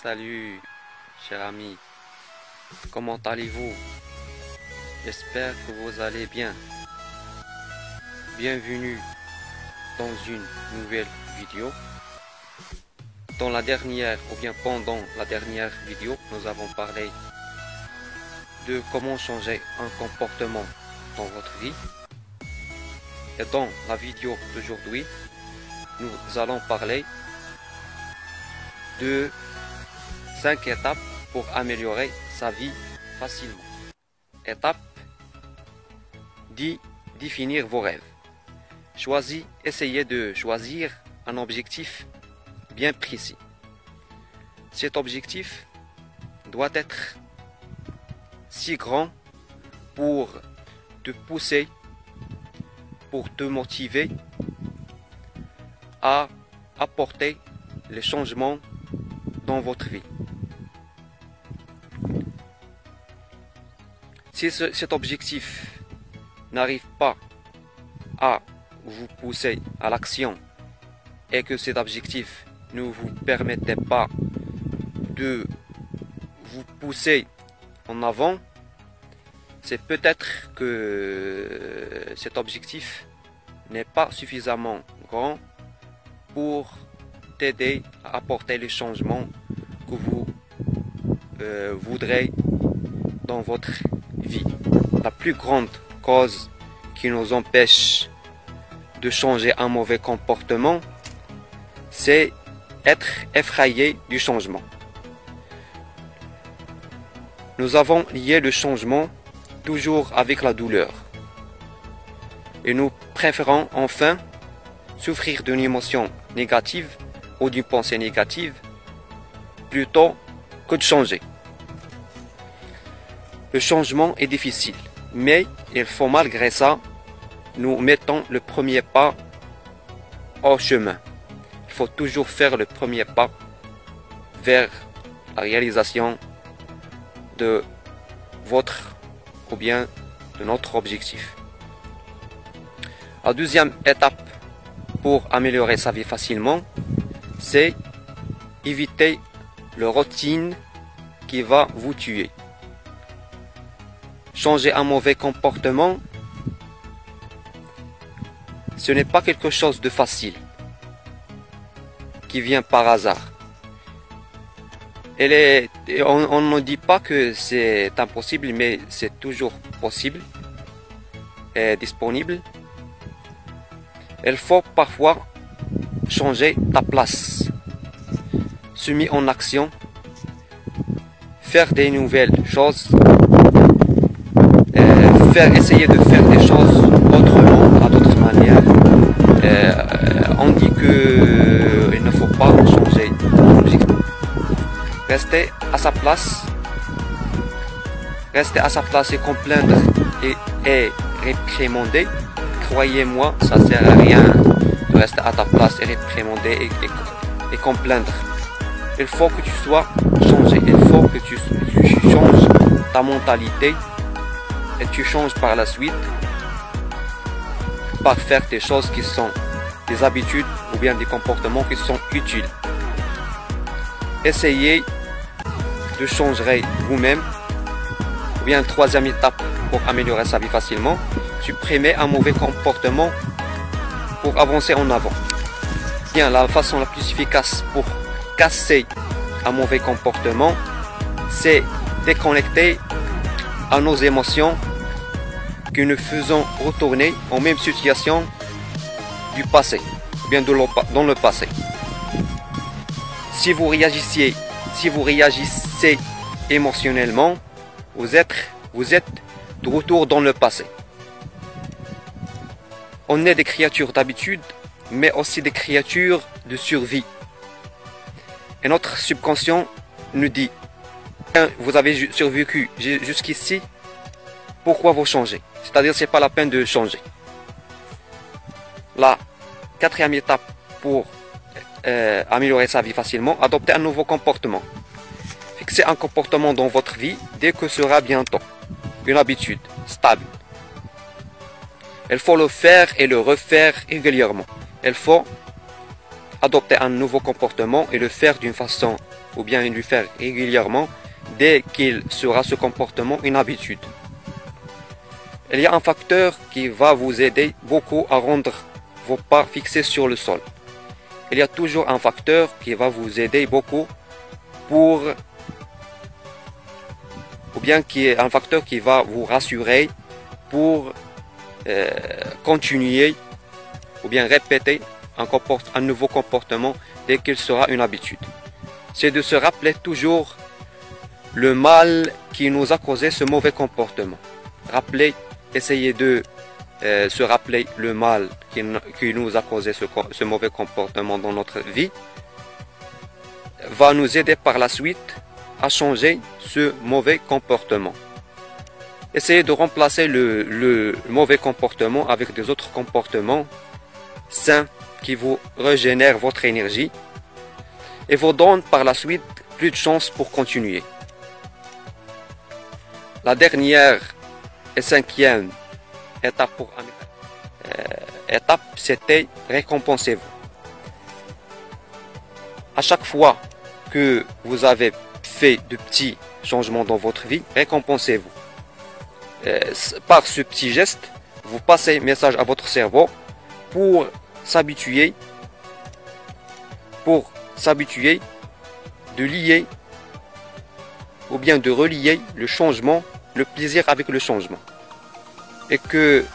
Salut, cher ami, comment allez-vous? J'espère que vous allez bien. Bienvenue dans une nouvelle vidéo. Dans la dernière, ou bien pendant la dernière vidéo, nous avons parlé de comment changer un comportement dans votre vie. Et dans la vidéo d'aujourd'hui, nous allons parler de 5 étapes pour améliorer sa vie facilement. Étape 10. Définir vos rêves. Essayez de choisir un objectif bien précis. Cet objectif doit être si grand pour te pousser, pour te motiver à apporter les changements dans votre vie. Si cet objectif n'arrive pas à vous pousser à l'action et que cet objectif ne vous permettait pas de vous pousser en avant, c'est peut-être que cet objectif n'est pas suffisamment grand pour t'aider à apporter les changements que vous voudrez dans votre vie. La plus grande cause qui nous empêche de changer un mauvais comportement, c'est être effrayé du changement. Nous avons lié le changement toujours avec la douleur. Et nous préférons enfin souffrir d'une émotion négative ou d'une pensée négative plutôt que de changer. Le changement est difficile, mais il faut malgré ça, nous mettons le premier pas au chemin. Il faut toujours faire le premier pas vers la réalisation de votre ou bien de notre objectif. La deuxième étape pour améliorer sa vie facilement, c'est éviter la routine qui va vous tuer. Changer un mauvais comportement, ce n'est pas quelque chose de facile qui vient par hasard. On ne dit pas que c'est impossible, mais c'est toujours possible et disponible. Il faut parfois changer ta place, se mettre en action, faire des nouvelles choses, essayer de faire des choses autrement, à d'autres manières. On dit qu'il ne faut pas changer d'objectif. Rester à sa place et complaindre et réprimander. Croyez-moi, ça ne sert à rien de rester à ta place et réprimander et complaindre. Il faut que tu sois changé, il faut que tu changes ta mentalité et tu changes par la suite par faire des choses qui sont des habitudes ou bien des comportements qui sont utiles. Essayez de changer vous-même. Ou bien troisième étape pour améliorer sa vie facilement, supprimer un mauvais comportement pour avancer en avant. Bien, la façon la plus efficace pour casser un mauvais comportement, c'est déconnecter à nos émotions que nous faisons retourner en même situation du passé, ou bien dans le passé. Si vous réagissez émotionnellement, vous êtes de retour dans le passé. On est des créatures d'habitude, mais aussi des créatures de survie. Et notre subconscient nous dit, vous avez survécu jusqu'ici, pourquoi vous changez? C'est-à-dire, c'est pas la peine de changer. La quatrième étape pour améliorer sa vie facilement, adopter un nouveau comportement. Fixez un comportement dans votre vie dès que sera bientôt une habitude stable. Il faut le faire et le refaire régulièrement. Il faut adopter un nouveau comportement et le faire d'une façon ou bien lui faire régulièrement dès qu'il sera ce comportement une habitude. Il y a un facteur qui va vous aider beaucoup à rendre vos pas fixés sur le sol. Il y a toujours un facteur qui va vous aider beaucoup ou bien qui est un facteur qui va vous rassurer pour continuer ou bien répéter un nouveau comportement dès qu'il sera une habitude. C'est de se rappeler toujours le mal qui nous a causé ce mauvais comportement. Essayez de se rappeler le mal qui nous a causé ce mauvais comportement dans notre vie, va nous aider par la suite à changer ce mauvais comportement. Essayez de remplacer le mauvais comportement avec des autres comportements sains qui vous régénèrent votre énergie et vous donnent par la suite plus de chances pour continuer. La dernière et cinquième étape c'était récompensez-vous. À chaque fois que vous avez fait de petits changements dans votre vie, récompensez-vous. Par ce petit geste, vous passez un message à votre cerveau pour s'habituer de lier ou bien de relier le changement, le plaisir avec le changement. Et que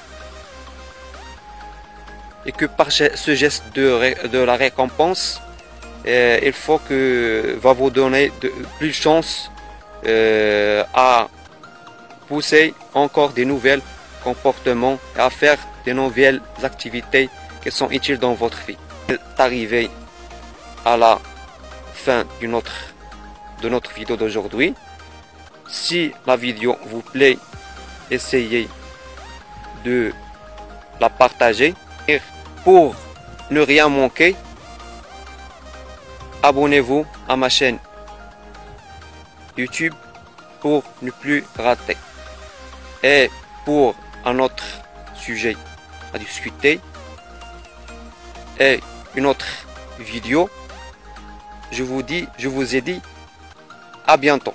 par ce geste de la récompense, il faut que va vous donner plus de chance à pousser encore des nouveaux comportements et à faire des nouvelles activités qui sont utiles dans votre vie. C'est arrivé à la fin de notre vidéo d'aujourd'hui. Si la vidéo vous plaît, essayez de la partager. Et pour ne rien manquer, abonnez-vous à ma chaîne YouTube pour ne plus rater. Et pour un autre sujet à discuter et une autre vidéo, je vous ai dit à bientôt.